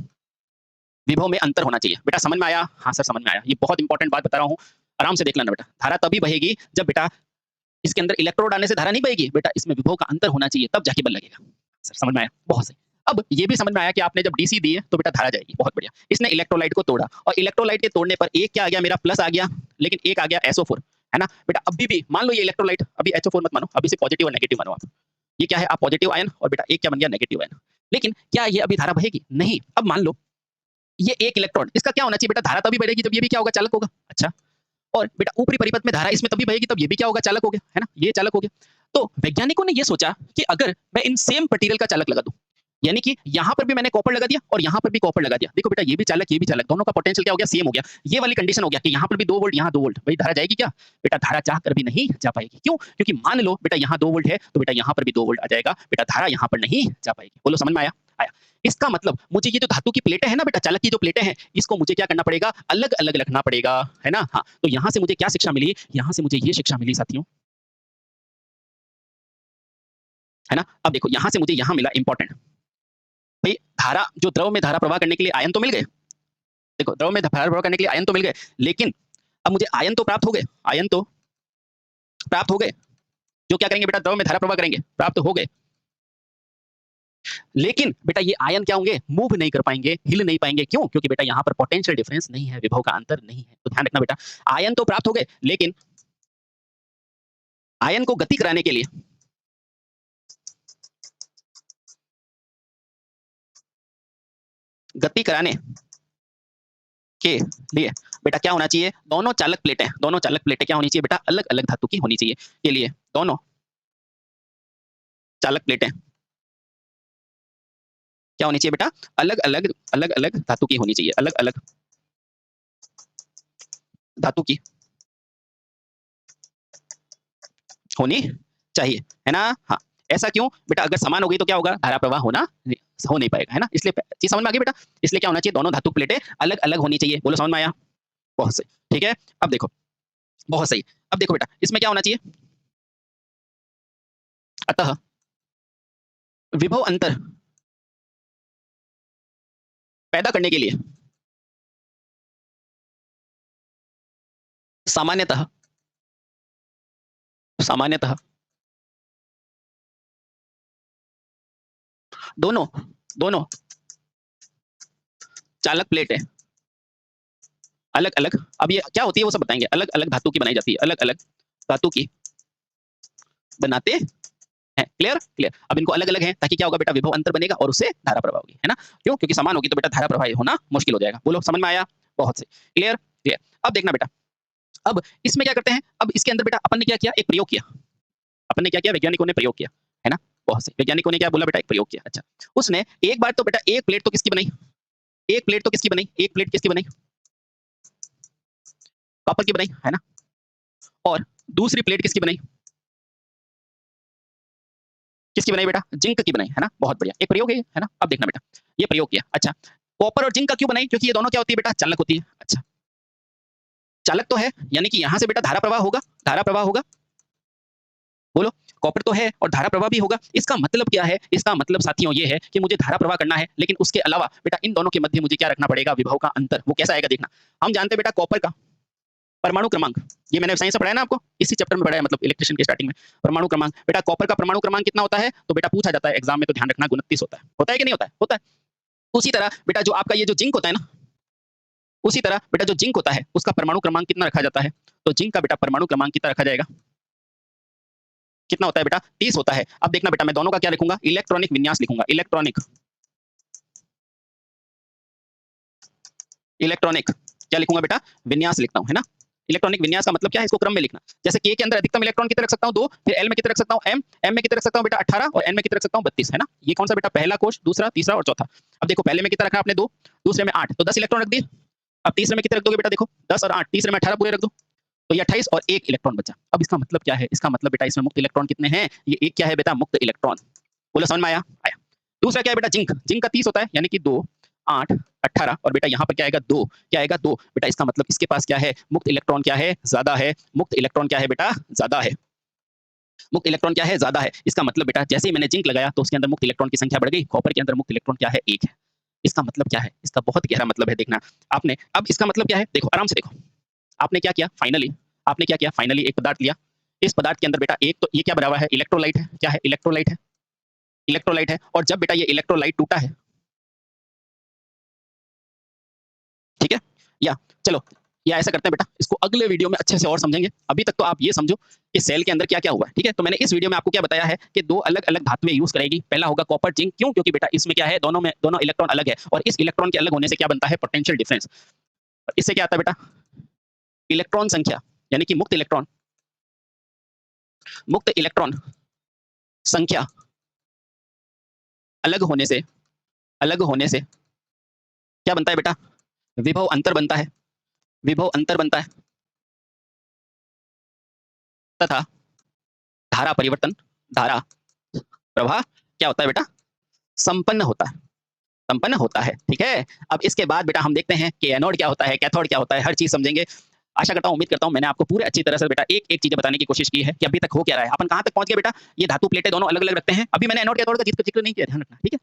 विभव में अंतर होना चाहिए। बेटा समझ में आया? हाँ सर समझ में आया। ये बहुत इंपॉर्टेंट बात बता रहा हूँ, आराम से देख लेना बेटा। धारा तभी बहेगी जब बेटा इसके अंदर इलेक्ट्रोड आने से धारा नहीं बहेगी बेटा, इसमें विभव का अंतर होना चाहिए, तब जाके बल लगेगा। सर समझ में आया? बहुत सही। अब ये भी समझ में आया कि आपने जब डीसी दी है तो बेटा धारा जाएगी, बहुत बढ़िया। इसने इलेक्ट्रोलाइट को तोड़ा और इलेक्ट्रोलाइट के तोड़ने पर एक क्या आ गया मेरा, प्लस आ गया, लेकिन एक आ गया SO4, है ना बेटा। अभी भी मान लो ये इलेक्ट्रोलाइट, अभी HO4 मत मानो, अभी से पॉजिटिव और नेगेटिव मानो आप। ये क्या है, आप पॉजिटिव आयन और बेटा एक क्या बन गया, नेगेटिव आयन। लेकिन क्या ये अभी धारा बहेगी? नहीं। अब मान लो ये एक इलेक्ट्रॉन, इसका क्या होना चाहिए बेटा, धारा तभी बढ़ेगी जब ये भी क्या होगा, चालक होगा। अच्छा, और बेटा ऊपरी परिपथ में धारा इसमें तभी बहेगी तब ये भी क्या होगा, चालक हो गया, है ना, ये चालक हो गया। तो वैज्ञानिकों ने ये सोचा कि अगर मैं इन सेम मटेरियल का चालक लगा दूं, यानी कि यहाँ पर भी मैंने कॉपर लगा दिया और यहाँ पर भी कॉपर लगा दिया, देखो बेटा ये भी चालक ये भी चालक, दोनों का पोटेंशियल क्या हो गया, सेम हो गया। ये वाली कंडीशन हो गया कि यहाँ पर भी 2 वोल्ट यहाँ 2 वोल्ट, भाई धारा जाएगी क्या? बेटा धारा चाह कर भी नहीं जा पाएगी। क्यों? क्योंकि मान लो बेटा यहाँ 2 वोल्ट है तो बेटा यहाँ पर भी 2 वोल्ट आ जाएगा, बेटा धारा यहाँ पर नहीं जा पाएगी। बोलो समझ में आया? आया। इसका मतलब मुझे ये जो धातु की प्लेटें हैं ना बेटा, चालक की जो प्लेटें हैं, इसको मुझे क्या करना पड़ेगा, अलग अलग रखना पड़ेगा, है ना। हाँ, तो यहाँ से मुझे क्या शिक्षा मिली, यहाँ से मुझे ये शिक्षा मिली साथियों, है ना। अब देखो यहाँ से मुझे यहाँ मिला इंपॉर्टेंट, भाई धारा, जो द्रव में धारा प्रवाह करने के लिए आयन तो मिल गए, देखो द्रव में धारा प्रवाह करने के लिए आयन तो मिल गए, लेकिन अब मुझे आयन तो प्राप्त हो गए, आयन तो प्राप्त हो गए, जो क्या करेंगे बेटा, द्रव में धारा प्रवाह करेंगे, प्राप्त हो गए। लेकिन बेटा ये आयन क्या होंगे, मूव नहीं कर पाएंगे, हिल नहीं पाएंगे। क्यों? क्योंकि बेटा यहाँ पर पोटेंशियल डिफरेंस नहीं है, विभव का अंतर नहीं है। तो ध्यान रखना बेटा, आयन तो प्राप्त हो गए, लेकिन आयन को गति कराने के लिए गति कराने के लिए बेटा क्या होना चाहिए, दोनों चालक प्लेटें क्या होनी चाहिए बेटा, अलग अलग धातु की होनी चाहिए। के लिए दोनों चालक प्लेटें क्या होनी चाहिए बेटा, अलग अलग धातु की होनी चाहिए, अलग अलग धातु की होनी चाहिए, है ना। हाँ, ऐसा क्यों बेटा, अगर समान हो गई तो क्या होगा, धारा प्रवाह हो नहीं पाएगा, है ना। इसलिए चीज समझ में आ गई बेटा, इसलिए क्या होना चाहिए, दोनों धातु प्लेटें अलग अलग होनी चाहिए। बोलो समझ में आया, बहुत सही, ठीक है। अब देखो, बहुत सही, अब देखो बेटा, इसमें क्या होना चाहिए, अतः विभव अंतर पैदा करने के लिए सामान्यतः सामान्यतः दोनों दोनों चालक प्लेटें अलग अलग, अब ये क्या होती है वो सब बताएंगे, अलग अलग धातु की बनाई जाती है, अलग अलग धातु की बनाते हैं। Clear clear. अब इनको अलग अलग है ताकि क्या होगा बेटा, विभव अंतर बनेगा और उससे धारा प्रवाह होगी, है ना। क्यों? क्योंकि समान होगी तो बेटा धारा प्रवाह होना मुश्किल हो जाएगा। बोलो समझ में आया, बहुत सही, क्लियर क्लियर। अब देखना बेटा, अब इसमें क्या करते हैं, अब इसके अंदर बेटा अपन ने क्या किया, एक प्रयोग किया, अपन ने क्या किया, वैज्ञानिकों ने प्रयोग किया, है ना। बहुत सही, वैज्ञानिकों ने क्या बोला बेटा, एक प्रयोग किया। अच्छा, उसने एक बार तो बेटा एक प्लेट तो किसकी बनाई, एक प्लेट तो किसकी बनाई, एक प्लेट किसकी बनाई, कॉपर की बनाई, है ना। और दूसरी प्लेट किसकी बनाई, किसकी बनाई बेटा, जिंक की बनाई, है ना। बहुत बढ़िया, एक प्रयोग है ना। अब देखना बेटा, ये प्रयोग किया। अच्छा, कॉपर और जिंक का क्यों बनाई, क्योंकि ये दोनों क्या होती है बेटा, चालक होती है। अच्छा, चालक तो है, यानी कि यहां से बेटा धारा प्रवाह होगा, धारा प्रवाह होगा। बोलो, कॉपर तो है और धारा प्रवाह भी होगा। इसका मतलब क्या है, इसका मतलब साथियों ये है कि मुझे धारा प्रवाह करना है, लेकिन उसके अलावा बेटा इन दोनों के मध्य मुझे क्या रखना पड़ेगा, विभव का अंतर। वो कैसा आएगा देखना। हम जानते हैं बेटा कॉपर का परमाणु क्रमांक, ये मैंने साइंस में पढ़ाया ना आपको, इसी चैप्टर में पढ़ाया, मतलब इलेक्ट्रिशियन के स्टार्टिंग में। परमाणु क्रमांक बेटा, कॉपर का परमाणु क्रमांक कितना होता है, तो बेटा पूछा जाता है एग्जाम में, तो ध्यान रखना 29 होता है कि नहीं होता है, होता है। उसी तरह बेटा जो आपका ये जो जिंक होता है ना, उसी तरह बेटा जो जिंक होता है उसका परमाणु क्रमांक कितना रखा जाता है, तो जिंक का बेटा परमाणु क्रमांक कितना रखा जाएगा, कितना होता है बेटा, 30 होता है। अब देखना बेटा, मैं दोनों का क्या लिखूंगा, इलेक्ट्रॉनिक विन्यास लिखूंगा, इलेक्ट्रॉनिक इलेक्ट्रॉनिक क्या लिखूंगा बेटा, विन्यास लिखता हूं, है ना। इलेक्ट्रॉनिक विन्यास का मतलब क्या है, इसको क्रम में लिखना। जैसे के अंदर अधिकतम इलेक्ट्रॉन कितने रख सकता हूं, 2, फिर एल में कितने रख सकता हूं, एम में कितने रख सकता हूं बेटा, 18, और एन में कितने रख सकता हूं, 32, है ना। ये कौन सा बेटा, पहला कोश, दूसरा, तीसरा और चौथा। अब देखो, पहले में कितना रखा आपने, 2, दूसरे में 8, तो 10 इलेक्ट्रॉन रख दिए। अब तीसरे में कितने रख दोगे बेटा, देखो 10 और 8, तीसरे में 18 पूरे रख दो, तो ये 28 और 1 इलेक्ट्रॉन बचा। अब इसका मतलब क्या है, इसका मतलब बेटा इसमें मुक्त इलेक्ट्रॉन कितने हैं, ये एक क्या है बेटा, मुक्त इलेक्ट्रॉन। बोलो समझ में आया, आया। दूसरा क्या है बेटा, जिंक, जिंक का 30 होता है, यानी कि 2, 8, 18, और बेटा यहाँ पर क्या आएगा, 2, क्या आएगा, 2। बेटा इसका मतलब इसके पास क्या है, मुक्त इलेक्ट्रॉन क्या है, ज्यादा है, मुक्त इलेक्ट्रॉन क्या है बेटा, ज्यादा है, मुक्त इलेक्ट्रॉन क्या है, ज्यादा है। इसका मतलब बेटा जैसे ही मैंने जिंक लगाया तो उसके अंदर मुक्त इलेक्ट्रॉन की संख्या बढ़ गई, कॉपर के अंदर मुक्त इलेक्ट्रॉन क्या है, 1 है। इसका मतलब क्या है, इसका बहुत गहरा मतलब है, देखना आपने। अब इसका मतलब क्या है, देखो आराम से देखो, आपने क्या किया फाइनली, आपने क्या किया फाइनली, एक पदार्थ लिया, इस पदार्थ के अंदर बेटा एक तो ये क्या भरा हुआ है, इलेक्ट्रोलाइट है, क्या है, इलेक्ट्रोलाइट है, इलेक्ट्रोलाइट है। और जब बेटा ये इलेक्ट्रोलाइट टूटा है, ठीक है, या चलो या ऐसा करते हैं बेटा, इसको अगले वीडियो में अच्छे से और समझेंगे। अभी तक तो आप ये समझो कि सेल के अंदर क्या क्या हुआ है, ठीक है। तो मैंने इस वीडियो में आपको क्या बताया है कि 2 अलग अलग धातुएं यूज करेगी। पहला होगा कॉपर जिंक, क्यों, क्योंकि बेटा इसमें क्या है, दोनों में दोनों इलेक्ट्रॉन अलग है, और इस इलेक्ट्रॉन के अलग होने से क्या बनता है, पोटेंशियल डिफरेंस। इससे क्या आता है बेटा, इलेक्ट्रॉन संख्या, यानी कि मुक्त इलेक्ट्रॉन संख्या अलग होने से, अलग होने से क्या बनता है बेटा, विभव अंतर बनता है, विभव अंतर बनता है, तथा धारा परिवर्तन, धारा प्रवाह क्या होता है बेटा, संपन्न होता है, संपन्न होता है, ठीक है। अब इसके बाद बेटा हम देखते हैं कि एनोड क्या होता है, कैथोड क्या होता है, हर चीज समझेंगे। आशा करता हूं, उम्मीद करता हूं मैंने आपको पूरे अच्छी तरह से बेटा एक एक चीजें बताने की कोशिश की है कि अभी तक हो क्या रहा है, अपन कहां तक पहुंच गए बेटा। ये धातु प्लेटें दोनों अलग अलग रखते हैं, अभी मैंने एनोड कैथोड का जिक्र नहीं किया, ध्यान रखना, ठीक है।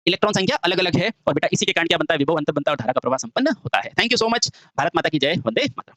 इलेक्ट्रॉन संख्या अलग अलग है, और बेटा इसी के कारण क्या बनता है, विभव अंतर बनता है और धारा का प्रवाह संपन्न होता है। Thank you so much. Bharat माता की जय, वंदे मातरम।